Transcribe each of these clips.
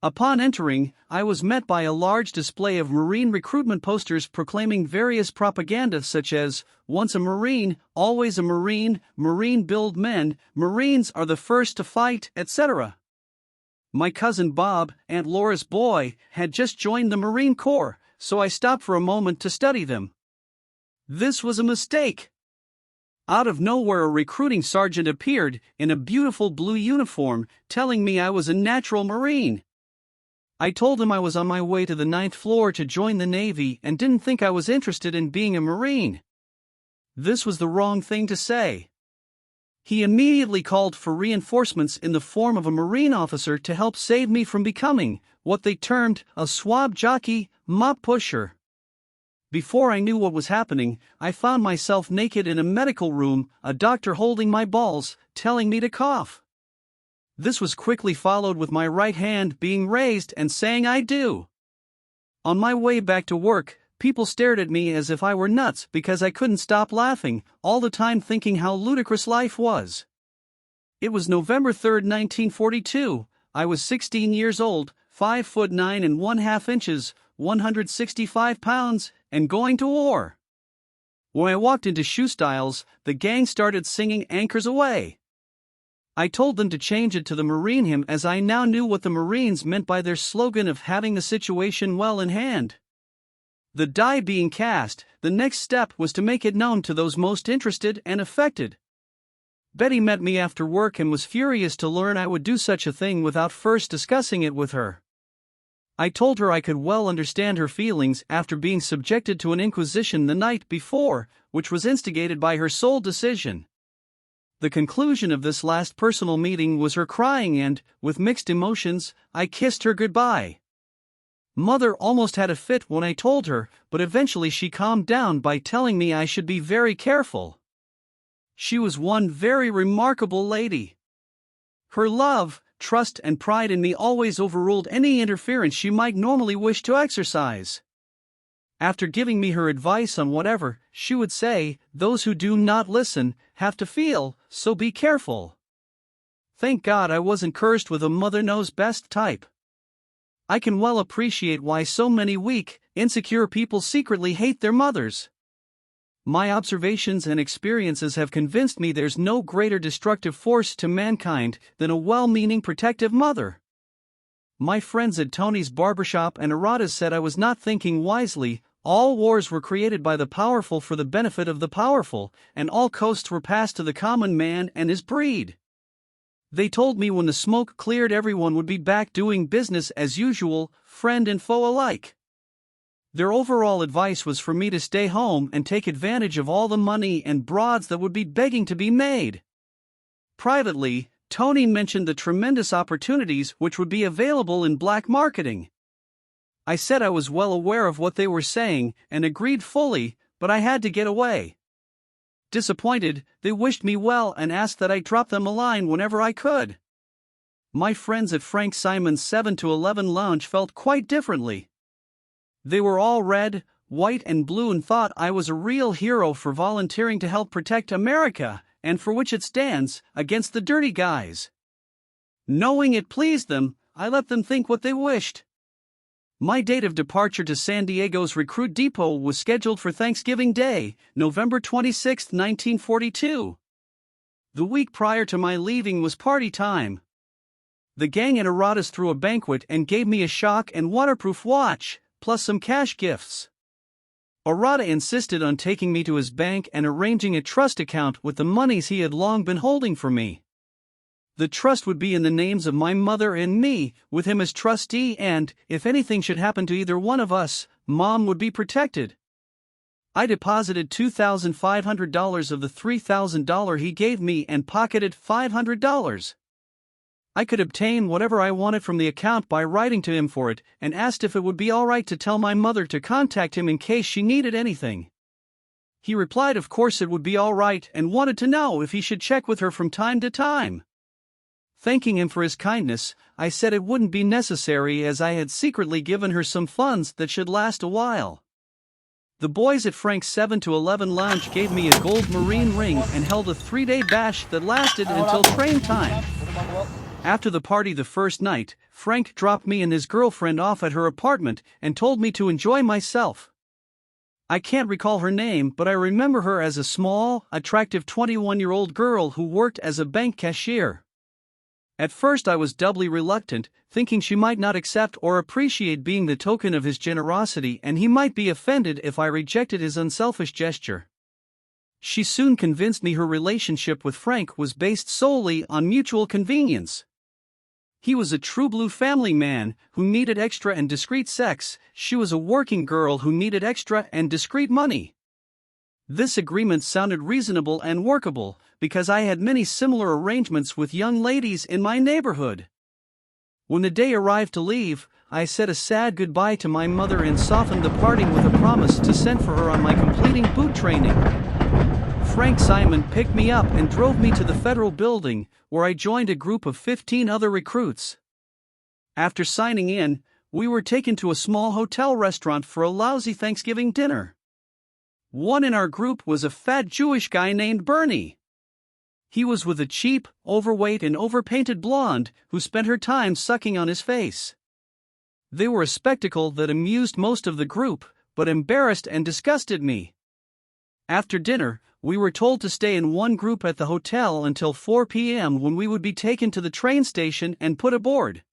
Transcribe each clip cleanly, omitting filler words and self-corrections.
Upon entering, I was met by a large display of Marine recruitment posters proclaiming various propaganda such as, "Once a Marine, always a Marine, Marine build men, Marines are the first to fight," etc. My cousin Bob, Aunt Laura's boy, had just joined the Marine Corps, so I stopped for a moment to study them. This was a mistake. Out of nowhere, a recruiting sergeant appeared in a beautiful blue uniform, telling me I was a natural Marine. I told him I was on my way to the 9th floor to join the Navy and didn't think I was interested in being a Marine. This was the wrong thing to say. He immediately called for reinforcements in the form of a Marine officer to help save me from becoming what they termed a swab jockey, mop pusher. Before I knew what was happening, I found myself naked in a medical room, a doctor holding my balls, telling me to cough. This was quickly followed with my right hand being raised and saying "I do." On my way back to work, people stared at me as if I were nuts because I couldn't stop laughing, all the time thinking how ludicrous life was. It was November 3, 1942. I was 16 years old, 5 foot 9 and 1/2 inches, 165 pounds, and going to war. When I walked into shoe styles, the gang started singing "Anchors Aweigh." I told them to change it to the Marine hymn, as I now knew what the Marines meant by their slogan of having the situation well in hand. The die being cast, the next step was to make it known to those most interested and affected. Betty met me after work and was furious to learn I would do such a thing without first discussing it with her. I told her I could well understand her feelings after being subjected to an inquisition the night before, which was instigated by her sole decision. The conclusion of this last personal meeting was her crying and, with mixed emotions, I kissed her goodbye. Mother almost had a fit when I told her, but eventually she calmed down by telling me I should be very careful. She was one very remarkable lady. Her love, trust and pride in me always overruled any interference she might normally wish to exercise. After giving me her advice on whatever, she would say, "Those who do not listen have to feel, so be careful." Thank God I wasn't cursed with a mother knows best type. I can well appreciate why so many weak, insecure people secretly hate their mothers. My observations and experiences have convinced me there's no greater destructive force to mankind than a well-meaning protective mother. My friends at Tony's barbershop and Arata's said I was not thinking wisely. All wars were created by the powerful for the benefit of the powerful, and all coasts were passed to the common man and his breed. They told me when the smoke cleared everyone would be back doing business as usual, friend and foe alike. Their overall advice was for me to stay home and take advantage of all the money and broads that would be begging to be made. Privately, Tony mentioned the tremendous opportunities which would be available in black marketing. I said I was well aware of what they were saying and agreed fully, but I had to get away. Disappointed, they wished me well and asked that I drop them a line whenever I could. My friends at Frank Simon's 7 to 11 lounge felt quite differently. They were all red, white and blue and thought I was a real hero for volunteering to help protect America, and for which it stands, against the dirty guys. Knowing it pleased them, I let them think what they wished. My date of departure to San Diego's recruit depot was scheduled for Thanksgiving Day, November 26, 1942. The week prior to my leaving was party time. The gang at Arata's threw a banquet and gave me a shock and waterproof watch, plus some cash gifts. Arata insisted on taking me to his bank and arranging a trust account with the monies he had long been holding for me. The trust would be in the names of my mother and me, with him as trustee, and, if anything should happen to either one of us, Mom would be protected. I deposited $2,500 of the $3,000 he gave me and pocketed $500. I could obtain whatever I wanted from the account by writing to him for it, and asked if it would be all right to tell my mother to contact him in case she needed anything. He replied of course it would be all right and wanted to know if he should check with her from time to time. Thanking him for his kindness, I said it wouldn't be necessary as I had secretly given her some funds that should last a while. The boys at Frank's 7 to 11 lounge gave me a gold Marine ring and held a 3-day bash that lasted until train time. After the party the first night, Frank dropped me and his girlfriend off at her apartment and told me to enjoy myself. I can't recall her name, but I remember her as a small, attractive 21-year-old girl who worked as a bank cashier. At first I was doubly reluctant, thinking she might not accept or appreciate being the token of his generosity and he might be offended if I rejected his unselfish gesture. She soon convinced me her relationship with Frank was based solely on mutual convenience. He was a true blue family man who needed extra and discreet sex. She was a working girl who needed extra and discreet money. This agreement sounded reasonable and workable because I had many similar arrangements with young ladies in my neighborhood. When the day arrived to leave, I said a sad goodbye to my mother and softened the parting with a promise to send for her on my completing boot training. Frank Simon picked me up and drove me to the federal building, where I joined a group of 15 other recruits. After signing in, we were taken to a small hotel restaurant for a lousy Thanksgiving dinner. One in our group was a fat Jewish guy named Bernie. He was with a cheap, overweight and overpainted blonde who spent her time sucking on his face. They were a spectacle that amused most of the group, but embarrassed and disgusted me. After dinner, we were told to stay in one group at the hotel until 4 p.m. when we would be taken to the train station and put aboard.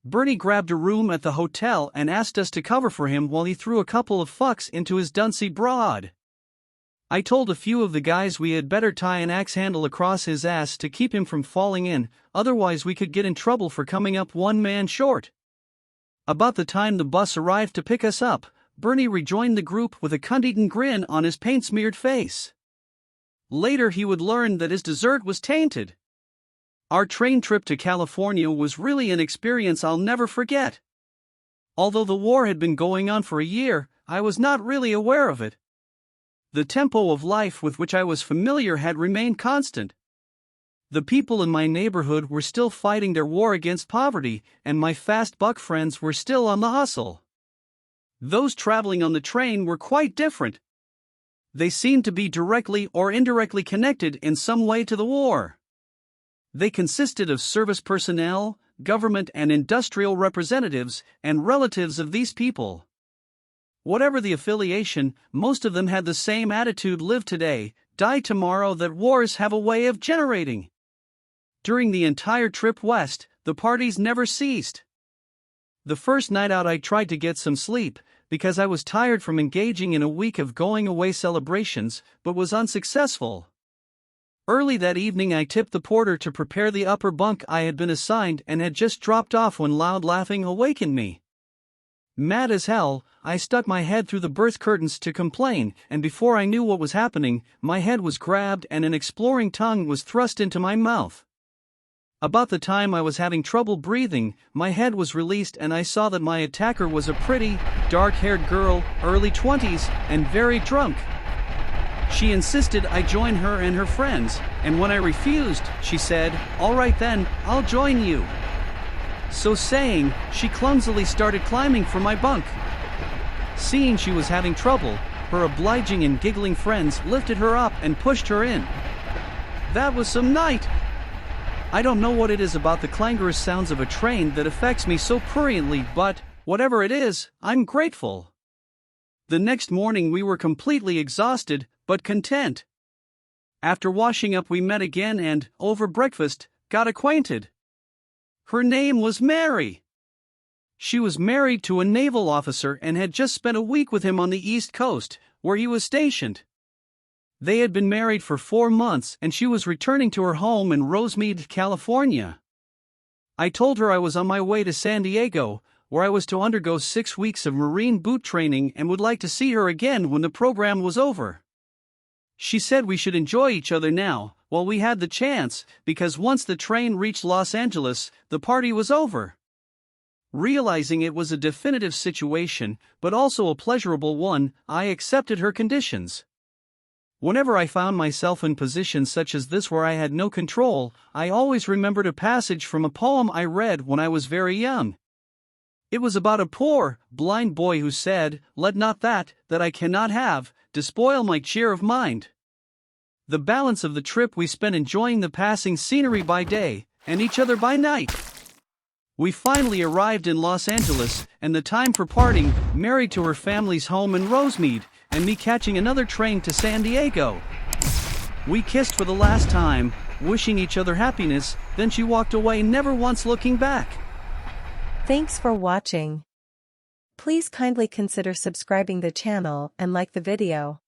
Bernie grabbed a room at the hotel and asked us to cover for him while he threw a couple of fucks into his duncy broad. I told a few of the guys we had better tie an axe handle across his ass to keep him from falling in, otherwise we could get in trouble for coming up one man short. About the time the bus arrived to pick us up, Bernie rejoined the group with a cunt-eaten grin on his paint-smeared face. Later he would learn that his dessert was tainted. Our train trip to California was really an experience I'll never forget. Although the war had been going on for a year, I was not really aware of it. The tempo of life with which I was familiar had remained constant. The people in my neighborhood were still fighting their war against poverty, and my fast buck friends were still on the hustle. Those traveling on the train were quite different. They seemed to be directly or indirectly connected in some way to the war. They consisted of service personnel, government and industrial representatives, and relatives of these people. Whatever the affiliation, most of them had the same attitude: live today, die tomorrow, that wars have a way of generating. During the entire trip west, the parties never ceased. The first night out I tried to get some sleep, because I was tired from engaging in a week of going-away celebrations, but was unsuccessful. Early that evening I tipped the porter to prepare the upper bunk I had been assigned and had just dropped off when loud laughing awakened me. Mad as hell, I stuck my head through the berth curtains to complain, and before I knew what was happening, my head was grabbed and an exploring tongue was thrust into my mouth. About the time I was having trouble breathing, my head was released and I saw that my attacker was a pretty, dark-haired girl, early 20s, and very drunk. She insisted I join her and her friends, and when I refused, she said, "All right then, I'll join you." So saying, she clumsily started climbing for my bunk. Seeing she was having trouble, her obliging and giggling friends lifted her up and pushed her in. That was some night! I don't know what it is about the clangorous sounds of a train that affects me so pruriently, but, whatever it is, I'm grateful. The next morning we were completely exhausted, but content. After washing up we met again and, over breakfast, got acquainted. Her name was Mary. She was married to a naval officer and had just spent a week with him on the East Coast, where he was stationed. They had been married for 4 months and she was returning to her home in Rosemead, California. I told her I was on my way to San Diego, where I was to undergo 6 weeks of Marine boot training and would like to see her again when the program was over. She said we should enjoy each other now, while we had the chance, because once the train reached Los Angeles, the party was over. Realizing it was a definitive situation, but also a pleasurable one, I accepted her conditions. Whenever I found myself in positions such as this where I had no control, I always remembered a passage from a poem I read when I was very young. It was about a poor, blind boy who said, "Let not that I cannot have, despoil my cheer of mind." The balance of the trip we spent enjoying the passing scenery by day, and each other by night. We finally arrived in Los Angeles, and the time for parting, married to her family's home in Rosemead, and me catching another train to San Diego. We kissed for the last time, wishing each other happiness, then she walked away, never once looking back. Thanks for watching. Please kindly consider subscribing the channel and like the video.